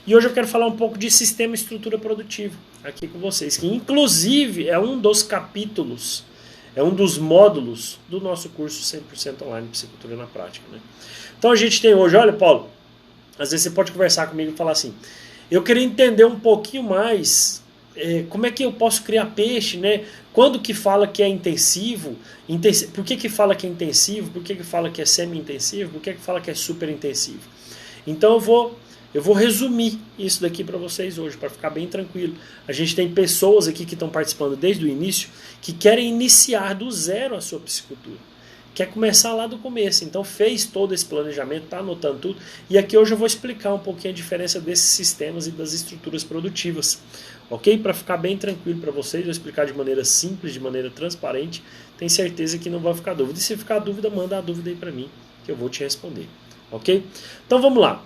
E hoje eu quero falar um pouco de sistema e estrutura produtiva aqui com vocês, que inclusive é um dos capítulos, é um dos módulos do nosso curso 100% online de Psicultura na Prática, né? Então a gente tem hoje, olha Paulo, às vezes você pode conversar comigo e falar assim, eu queria entender um pouquinho mais como é que eu posso criar peixe, né? Quando que fala que é intensivo, por que fala que é intensivo, por que fala que é semi-intensivo, por que fala que é super intensivo. Então eu vou resumir isso daqui para vocês hoje, para ficar bem tranquilo. A gente tem pessoas aqui que estão participando desde o início, que querem iniciar do zero a sua piscicultura. Quer começar lá do começo, então fez todo esse planejamento, está anotando tudo. E aqui hoje eu vou explicar um pouquinho a diferença desses sistemas e das estruturas produtivas. Ok? Para ficar bem tranquilo para vocês, eu vou explicar de maneira simples, de maneira transparente. Tenho certeza que não vai ficar dúvida. E se ficar dúvida, manda a dúvida aí para mim, que eu vou te responder. Ok? Então vamos lá.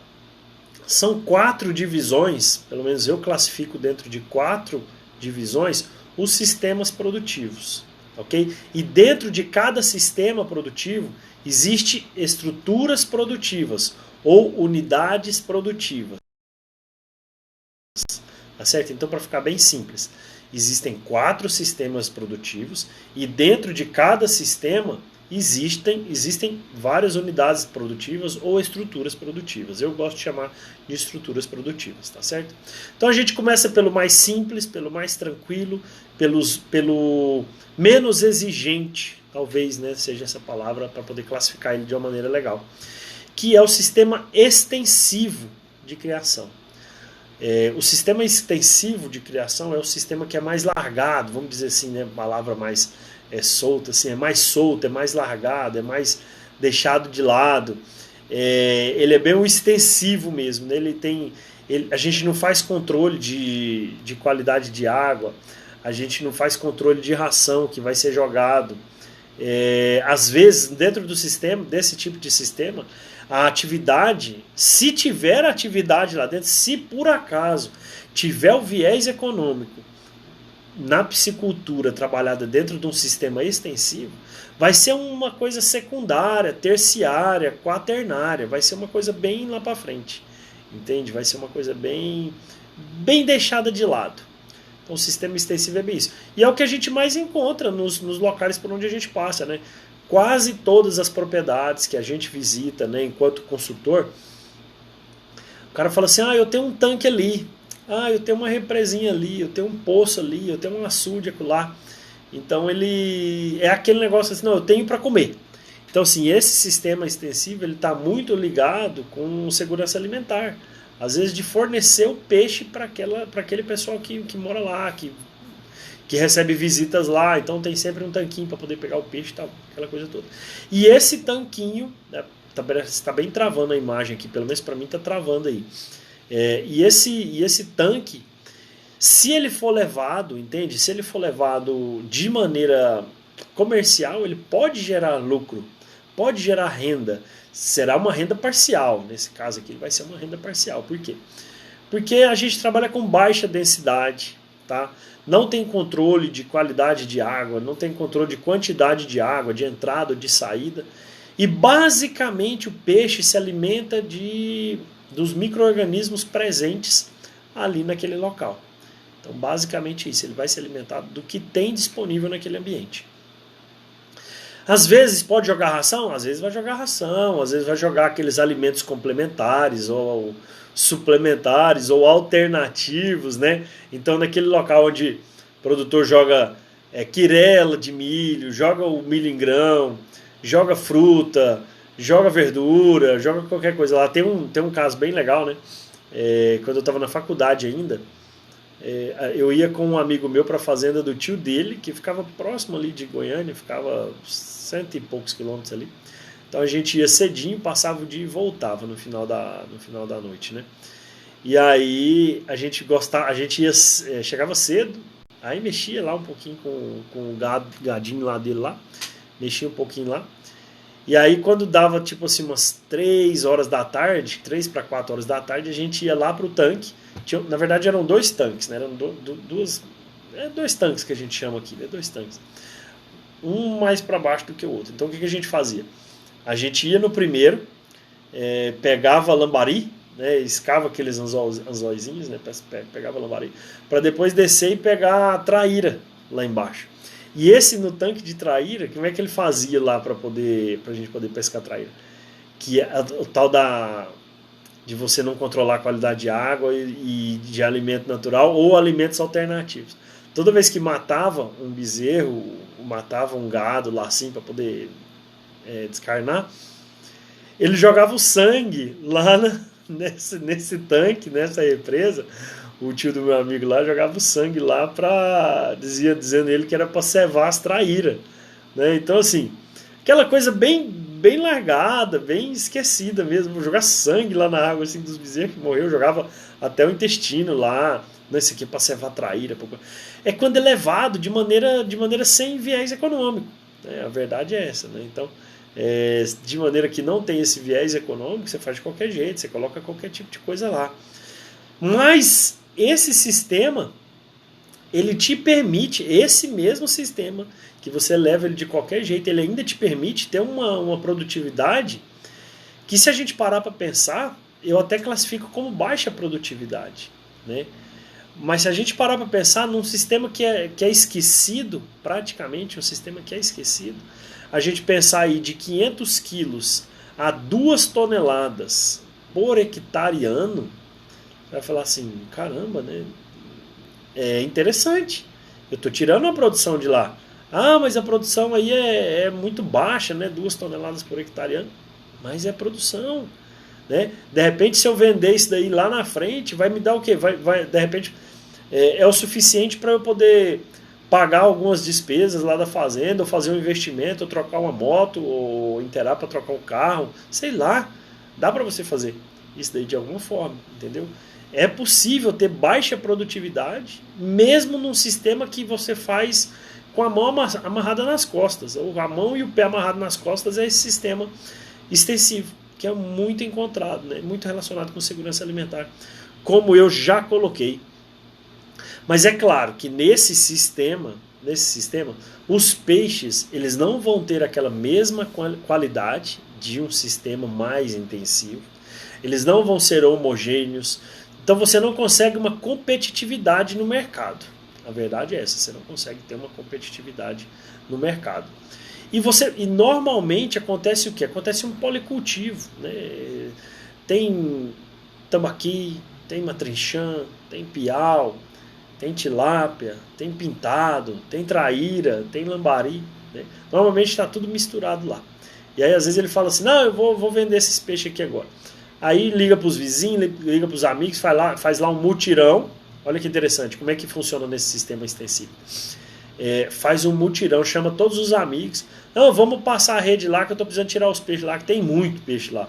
São 4 divisões, pelo menos eu classifico dentro de 4 divisões, os sistemas produtivos. Okay? E dentro de cada sistema produtivo existem estruturas produtivas ou unidades produtivas. Tá certo? Então, para ficar bem simples, existem 4 sistemas produtivos e dentro de cada sistema existem várias unidades produtivas ou estruturas produtivas. Eu gosto de chamar de estruturas produtivas, tá certo? Então a gente começa pelo mais simples, pelo mais tranquilo, pelo menos exigente, talvez, né, seja essa palavra para poder classificar ele de uma maneira legal, que é o sistema extensivo de criação. O sistema extensivo de criação é o sistema que é mais largado, vamos dizer assim, né, palavra mais solta, assim, é mais solto, é mais largado, é mais deixado de lado. Ele é bem um extensivo mesmo, né? A gente não faz controle de qualidade de água, a gente não faz controle de ração que vai ser jogado. Às vezes, dentro do sistema, desse tipo de sistema, a atividade, se tiver atividade lá dentro, se por acaso tiver o viés econômico na piscicultura trabalhada dentro de um sistema extensivo, vai ser uma coisa secundária, terciária, quaternária, vai ser uma coisa bem lá para frente, entende? Vai ser uma coisa bem deixada de lado. Então o sistema extensivo é bem isso. E é o que a gente mais encontra nos locais por onde a gente passa, né? Quase todas as propriedades que a gente visita, né, enquanto consultor, o cara fala assim, eu tenho um tanque ali, eu tenho uma represinha ali, eu tenho um poço ali, eu tenho um açude lá. Então ele é aquele negócio assim, não, eu tenho para comer. Então assim, esse sistema extensivo ele está muito ligado com segurança alimentar. Às vezes de fornecer o peixe para aquele pessoal que mora lá, que recebe visitas lá, então tem sempre um tanquinho para poder pegar o peixe e tal, aquela coisa toda. E esse tanquinho, né, tá bem travando a imagem aqui, pelo menos para mim está travando aí. E esse tanque, se ele for levado, entende? Se ele for levado de maneira comercial, ele pode gerar lucro, pode gerar renda. Será uma renda parcial, nesse caso aqui ele vai ser uma renda parcial. Por quê? Porque a gente trabalha com baixa densidade, tá? Não tem controle de qualidade de água, não tem controle de quantidade de água, de entrada ou de saída. E basicamente o peixe se alimenta dos micro-organismos presentes ali naquele local. Então basicamente isso, ele vai se alimentar do que tem disponível naquele ambiente. Às vezes pode jogar ração? Às vezes vai jogar ração, às vezes vai jogar aqueles alimentos complementares ou suplementares ou alternativos, né? Então naquele local onde o produtor joga quirela de milho, joga o milho em grão, joga fruta, joga verdura, joga qualquer coisa lá. Tem um caso bem legal, né? Quando eu estava na faculdade ainda, eu ia com um amigo meu para a fazenda do tio dele, que ficava próximo ali de Goiânia, ficava 100 e poucos quilômetros ali. Então a gente ia cedinho, passava o dia e voltava no final da noite, né? E aí a gente chegava cedo, aí mexia lá um pouquinho com o gadinho lá dele lá, mexia um pouquinho lá. E aí quando dava tipo assim umas 3 horas da tarde, 3 para 4 horas da tarde, a gente ia lá pro tanque. Na verdade eram 2 tanques, né? Eram dois tanques que a gente chama aqui, né? 2 tanques. Um mais para baixo do que o outro. Então o que a gente fazia? A gente ia no primeiro, pegava lambari, né, escava aqueles anzóizinhos, né, pegava a lambari, para depois descer e pegar a traíra lá embaixo. E esse no tanque de traíra, como é que ele fazia lá para a gente poder pescar traíra? Que é o tal de você não controlar a qualidade de água e de alimento natural ou alimentos alternativos. Toda vez que matava um bezerro, matava um gado lá assim para poder descarnar, ele jogava o sangue lá nesse tanque, nessa represa. O tio do meu amigo lá jogava o sangue lá dizendo ele que era para cevar as traíras, né? Então assim, aquela coisa bem largada, bem esquecida mesmo, jogar sangue lá na água assim dos bezerros que morreu, jogava até o intestino lá, né? Isso aqui é para cevar traíra. É quando é levado de maneira sem viés econômico, né? A verdade é essa, né? Então, de maneira que não tem esse viés econômico, você faz de qualquer jeito, você coloca qualquer tipo de coisa lá. Mas esse sistema, ele te permite, esse mesmo sistema, que você leva ele de qualquer jeito, ele ainda te permite ter uma produtividade que, se a gente parar para pensar, eu até classifico como baixa produtividade, né? Mas se a gente parar para pensar num sistema que é esquecido, praticamente um sistema que é esquecido, a gente pensar aí de 500 quilos a 2 toneladas por hectare ano, vai falar assim, caramba, né? É interessante. Eu estou tirando a produção de lá. Ah, mas a produção aí é muito baixa, né? 2 toneladas por hectare ano. Mas é produção, né? De repente, se eu vender isso daí lá na frente, vai me dar o quê? De repente, é o suficiente para eu poder pagar algumas despesas lá da fazenda, ou fazer um investimento, ou trocar uma moto, ou inteirar para trocar um carro, sei lá. Dá para você fazer isso daí de alguma forma, entendeu? É possível ter baixa produtividade, mesmo num sistema que você faz com a mão amarrada nas costas. Ou a mão e o pé amarrado nas costas é esse sistema extensivo, que é muito encontrado, né? Muito relacionado com segurança alimentar, como eu já coloquei. Mas é claro que nesse sistema, os peixes eles não vão ter aquela mesma qualidade de um sistema mais intensivo. Eles não vão ser homogêneos. Então você não consegue uma competitividade no mercado. A verdade é essa, você não consegue ter uma competitividade no mercado. E normalmente acontece o quê? Acontece um policultivo, né? Tem tambaqui, tem matrinchã, tem piau, tem tilápia, tem pintado, tem traíra, tem lambari, né? Normalmente está tudo misturado lá. E aí às vezes ele fala assim, não, eu vou vender esses peixes aqui agora. Aí liga para os vizinhos, liga para os amigos, faz lá um mutirão. Olha que interessante, como é que funciona nesse sistema extensivo. Faz um mutirão, chama todos os amigos. Não, vamos passar a rede lá que eu estou precisando tirar os peixes lá, que tem muito peixe lá.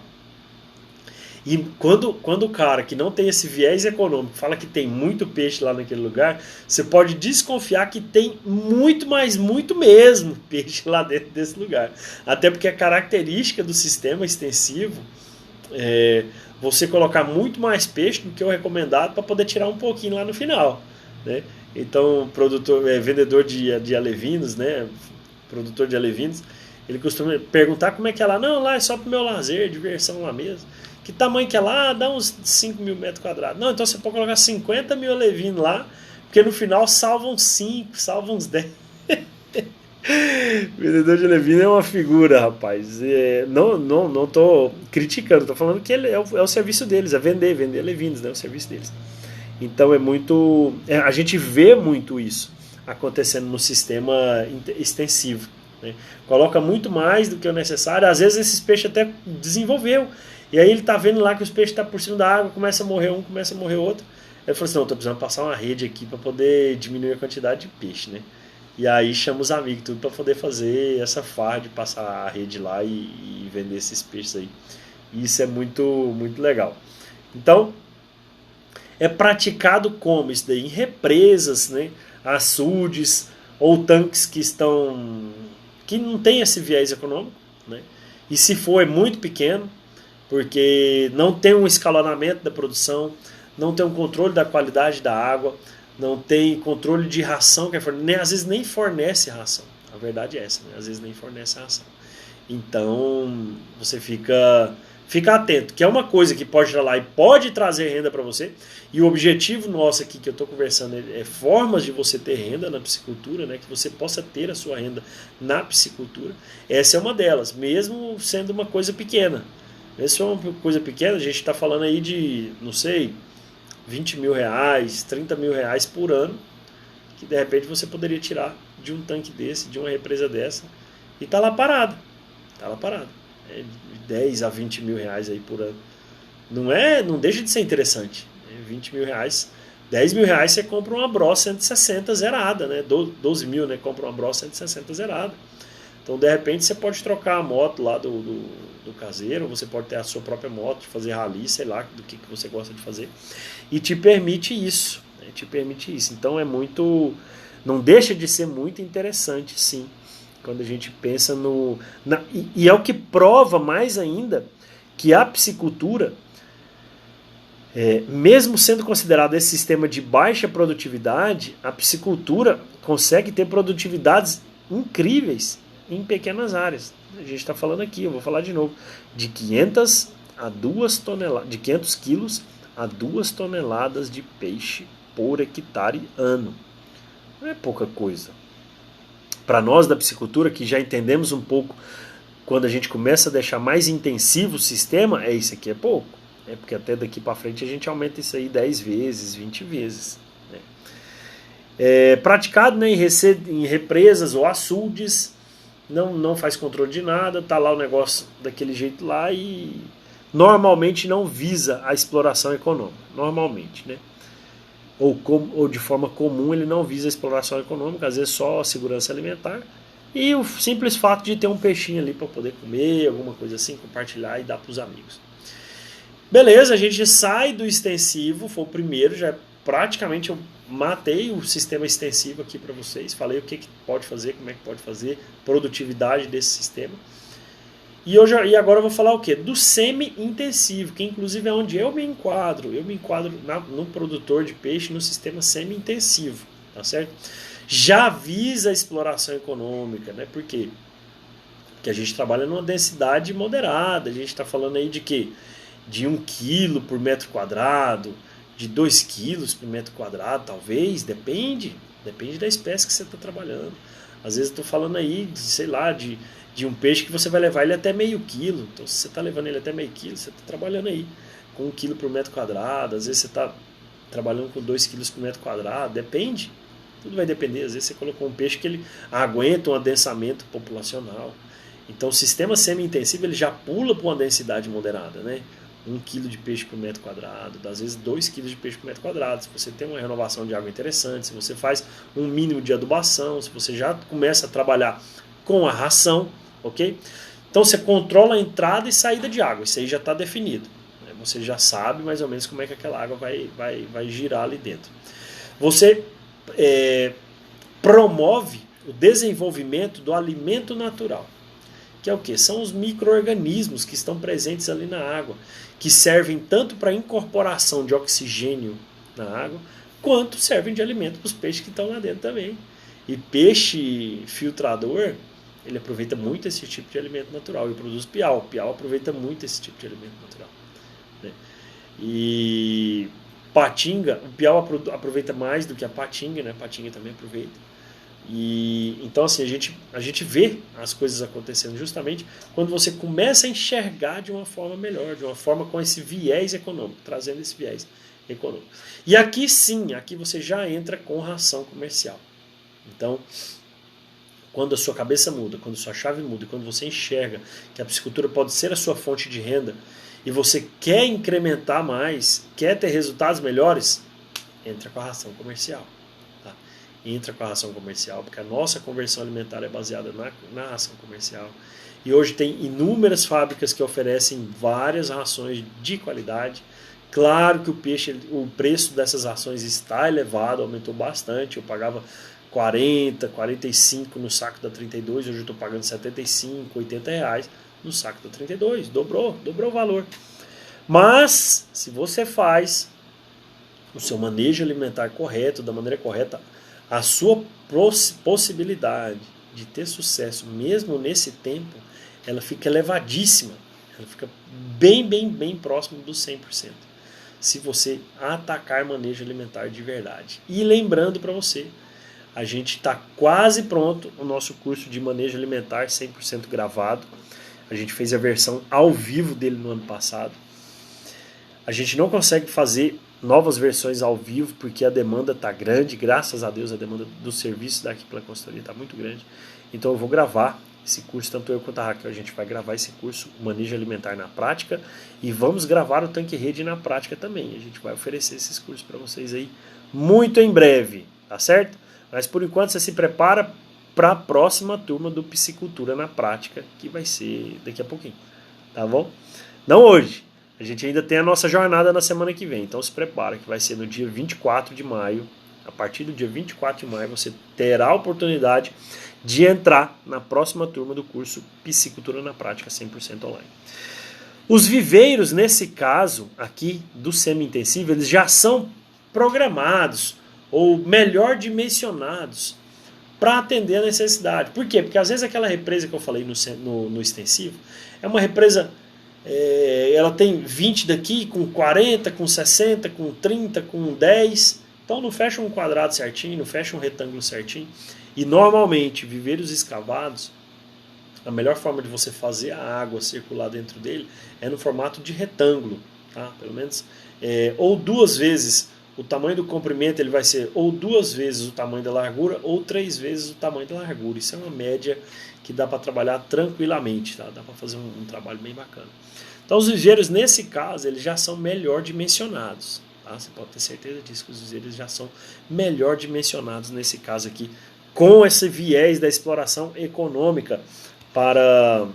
E quando o cara que não tem esse viés econômico fala que tem muito peixe lá naquele lugar, você pode desconfiar que tem muito, mas muito mesmo peixe lá dentro desse lugar. Até porque a característica do sistema extensivo você colocar muito mais peixe do que o recomendado para poder tirar um pouquinho lá no final, né? Então, vendedor de alevinos, né? Produtor de alevinos, ele costuma perguntar como é que é lá. Não, lá é só para o meu lazer, diversão lá mesmo. Que tamanho que é lá? Dá uns 5 mil metros quadrados. Não, então você pode colocar 50 mil alevinos lá, porque no final salvam 5, salvam uns 10. Vendedor de alevino é uma figura, rapaz. Não tô criticando, tô falando que é o serviço deles, é vender alevinos, né? É o serviço deles. Então a gente vê muito isso acontecendo no sistema extensivo, né? Coloca muito mais do que o necessário. Às vezes esses peixes até desenvolveu. E aí ele tá vendo lá que os peixes estão por cima da água, começa a morrer um, começa a morrer outro. Ele falou assim, não, tô precisando passar uma rede aqui para poder diminuir a quantidade de peixe, né? E aí chama os amigos tudo para poder fazer essa farra de passar a rede lá e vender esses peixes aí. E isso é muito, muito legal. Então, é praticado como isso daí? Em represas, né? Açudes ou tanques que não tem esse viés econômico, né? E se for, é muito pequeno, porque não tem um escalonamento da produção, não tem um controle da qualidade da água, não tem controle de ração, às vezes nem fornece ração. A verdade é essa, né? Às vezes nem fornece ração. Então você fica fica atento, que é uma coisa que pode estar lá e pode trazer renda para você. E o objetivo nosso aqui que eu estou conversando é formas de você ter renda na piscicultura, né? Que você possa ter a sua renda na piscicultura. Essa é uma delas, mesmo sendo uma coisa pequena. Essa é uma coisa pequena, a gente está falando aí de, não sei, 20 mil reais, 30 mil reais por ano, que de repente você poderia tirar de um tanque desse, de uma represa dessa, e tá lá parado. Tá lá parado. É 10 a 20 mil reais aí por ano. Não deixa de ser interessante. 20 mil reais, 10 mil reais você compra uma Bro 160 zerada, né? 12 mil, né? Compra uma Bro 160 zerada. Então, de repente, você pode trocar a moto lá do caseiro, ou você pode ter a sua própria moto, fazer rally, sei lá, do que você gosta de fazer. E te permite isso. Né? Te permite isso. Então, é muito... Não deixa de ser muito interessante, sim, quando a gente pensa no... E é o que prova mais ainda que a piscicultura, mesmo sendo considerado esse sistema de baixa produtividade, a piscicultura consegue ter produtividades incríveis em pequenas áreas. A gente está falando aqui, eu vou falar de novo, de 500 a 2 toneladas, de 500 quilos a 2 toneladas de peixe por hectare ano. Não é pouca coisa. Para nós da piscicultura, que já entendemos um pouco, quando a gente começa a deixar mais intensivo o sistema, isso aqui é pouco. Porque até daqui para frente a gente aumenta isso aí 10 vezes, 20 vezes. Né? Praticado, né, em represas ou açudes, não faz controle de nada, tá lá o negócio daquele jeito lá e normalmente não visa a exploração econômica. Normalmente, né? Ou de forma comum ele não visa a exploração econômica, às vezes só a segurança alimentar e o simples fato de ter um peixinho ali para poder comer, alguma coisa assim, compartilhar e dar para os amigos. Beleza, a gente sai do extensivo, foi o primeiro, já praticamente eu matei o sistema extensivo aqui para vocês, falei o que pode fazer, como é que pode fazer, produtividade desse sistema. E agora eu vou falar o quê? Do semi-intensivo, que inclusive é onde eu me enquadro. Eu me enquadro no produtor de peixe no sistema semi-intensivo, tá certo? Já visa a exploração econômica, né? Por quê? Porque a gente trabalha numa densidade moderada, a gente está falando aí de quê? De 1 quilo por metro quadrado, de 2 quilos por metro quadrado, talvez, depende da espécie que você está trabalhando. Às vezes eu estou falando aí, sei lá, de um peixe que você vai levar ele até meio quilo. Então, se você está levando ele até meio quilo, você está trabalhando aí com 1 quilo por metro quadrado. Às vezes você está trabalhando com 2 quilos por metro quadrado. Depende. Tudo vai depender. Às vezes você colocou um peixe que ele aguenta um adensamento populacional. Então, o sistema semi-intensivo ele já pula para uma densidade moderada, né? 1 quilo de peixe por metro quadrado, às vezes 2 quilos de peixe por metro quadrado, se você tem uma renovação de água interessante, se você faz um mínimo de adubação, se você já começa a trabalhar com a ração, ok? Então você controla a entrada e saída de água, isso aí já está definido. Né? Você já sabe mais ou menos como é que aquela água vai girar ali dentro. Você promove o desenvolvimento do alimento natural, que é o quê? São os micro-organismos que estão presentes ali na água, que servem tanto para incorporação de oxigênio na água, quanto servem de alimento para os peixes que estão lá dentro também. E peixe filtrador, ele aproveita muito esse tipo de alimento natural e produz piau. O piau aproveita muito esse tipo de alimento natural. Né? E patinga, o piau aproveita mais do que a patinga, né? A patinga também aproveita. E então assim, a gente vê as coisas acontecendo justamente quando você começa a enxergar de uma forma melhor, de uma forma com esse viés econômico, trazendo esse viés econômico. E aqui sim, aqui você já entra com ração comercial. Então, quando a sua cabeça muda, quando a sua chave muda, quando você enxerga que a piscicultura pode ser a sua fonte de renda e você quer incrementar mais, quer ter resultados melhores, entra com a ração comercial. Entra com a ração comercial, porque a nossa conversão alimentar é baseada na ração comercial. E hoje tem inúmeras fábricas que oferecem várias rações de qualidade. Claro que o preço dessas rações está elevado, aumentou bastante. Eu pagava 40, 45 no saco da 32, hoje eu estou pagando 75, 80 reais no saco da 32. Dobrou o valor. Mas, se você faz o seu manejo alimentar correto, da maneira correta, a sua possibilidade de ter sucesso, mesmo nesse tempo, ela fica elevadíssima. Ela fica bem próximo dos 100%. Se você atacar manejo alimentar de verdade. E lembrando para você, a gente está quase pronto o nosso curso de manejo alimentar 100% gravado. A gente fez a versão ao vivo dele no ano passado. A gente não consegue fazer novas versões ao vivo porque a demanda está grande. Graças a Deus a demanda do serviço daqui pela consultoria está muito grande. Então eu vou gravar esse curso, tanto eu quanto a Raquel, a gente vai gravar esse curso, o manejo alimentar na prática, e vamos gravar o tanque rede na prática também. A gente vai oferecer esses cursos para vocês aí muito em breve, tá certo? Mas por enquanto você se prepara para a próxima turma do Piscicultura na prática, que vai ser daqui a pouquinho, tá bom? Não hoje, a gente ainda tem a nossa jornada na semana que vem, então se prepara, que vai ser no dia 24 de maio. A partir do dia 24 de maio você terá a oportunidade de entrar na próxima turma do curso Piscicultura na Prática 100% online. Os viveiros, nesse caso aqui do semi-intensivo, eles já são programados ou melhor dimensionados para atender a necessidade. Por quê? Porque às vezes aquela represa que eu falei no extensivo é uma represa, ela tem 20 daqui, com 40, com 60, com 30, com 10, então não fecha um quadrado certinho, não fecha um retângulo certinho. E normalmente, viveiros escavados, a melhor forma de você fazer a água circular dentro dele é no formato de retângulo, tá? Pelo menos, ou 2 vezes o tamanho do comprimento, ele vai ser ou 2 vezes o tamanho da largura ou 3 vezes o tamanho da largura. Isso é uma média que dá para trabalhar tranquilamente, tá? Dá para fazer um trabalho bem bacana. Então os viveiros, nesse caso, eles já são melhor dimensionados, tá? Você pode ter certeza disso, que os viveiros já são melhor dimensionados nesse caso aqui, com esse viés da exploração econômica para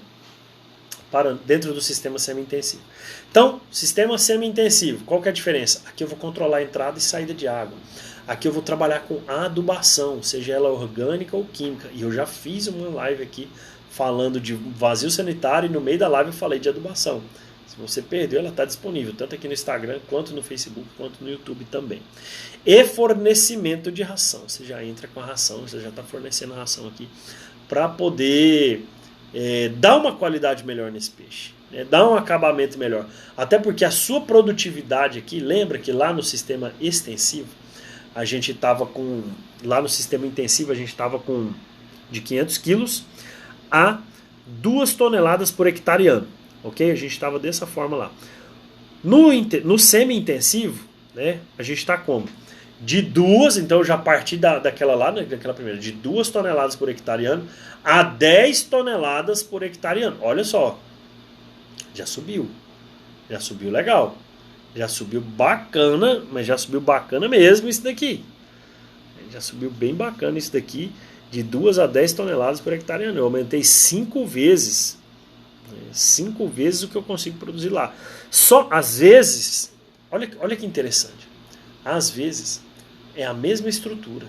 dentro do sistema semi-intensivo. Então, sistema semi-intensivo, qual que é a diferença? Aqui eu vou controlar a entrada e saída de água. Aqui eu vou trabalhar com adubação, seja ela orgânica ou química. E eu já fiz uma live aqui falando de vazio sanitário e no meio da live eu falei de adubação. Se você perdeu, ela está disponível, tanto aqui no Instagram, quanto no Facebook, quanto no YouTube também. E fornecimento de ração. Você já entra com a ração, você já está fornecendo a ração aqui para poder dar uma qualidade melhor nesse peixe, né? Dar um acabamento melhor. Até porque a sua produtividade aqui, lembra que lá no sistema extensivo, a gente estava com, lá no sistema intensivo, a gente estava com de 500 quilos a 2 toneladas por hectare ano. Ok? A gente estava dessa forma lá. No semi-intensivo, né, a gente está como? De 2, então eu já parti daquela lá, né, daquela primeira, de 2 toneladas por hectare ano a 10 toneladas por hectare ano. Olha só, já subiu legal, já subiu bacana, mas já subiu bacana mesmo isso daqui. Já subiu bem bacana isso daqui, de 2 a 10 toneladas por hectare ano. Eu aumentei 5 vezes. 5 vezes o que eu consigo produzir lá. Só às vezes, olha que interessante. Às vezes é a mesma estrutura.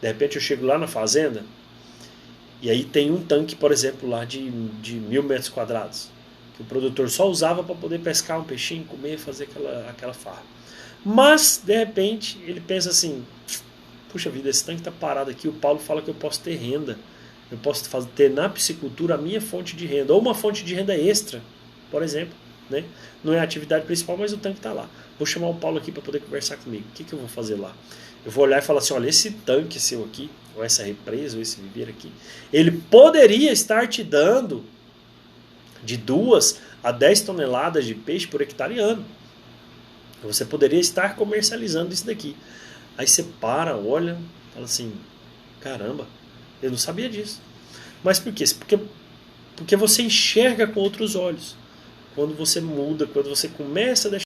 De repente eu chego lá na fazenda e aí tem um tanque, por exemplo, lá de 1.000 metros quadrados, que o produtor só usava para poder pescar um peixinho, comer, fazer aquela farra. Mas, de repente, ele pensa assim, puxa vida, esse tanque está parado aqui, o Paulo fala que eu posso ter renda. Eu posso ter na piscicultura a minha fonte de renda, ou uma fonte de renda extra, por exemplo, né? Não é a atividade principal, mas o tanque está lá. Vou chamar o Paulo aqui para poder conversar comigo. O que eu vou fazer lá? Eu vou olhar e falar assim, olha, esse tanque seu aqui, ou essa represa, ou esse viveiro aqui, ele poderia estar te dando de 2 a 10 toneladas de peixe por hectare ano. Você poderia estar comercializando isso daqui. Aí você para, olha, fala assim, caramba, eu não sabia disso. Mas por quê? Porque você enxerga com outros olhos. Quando você muda, quando você começa a deixar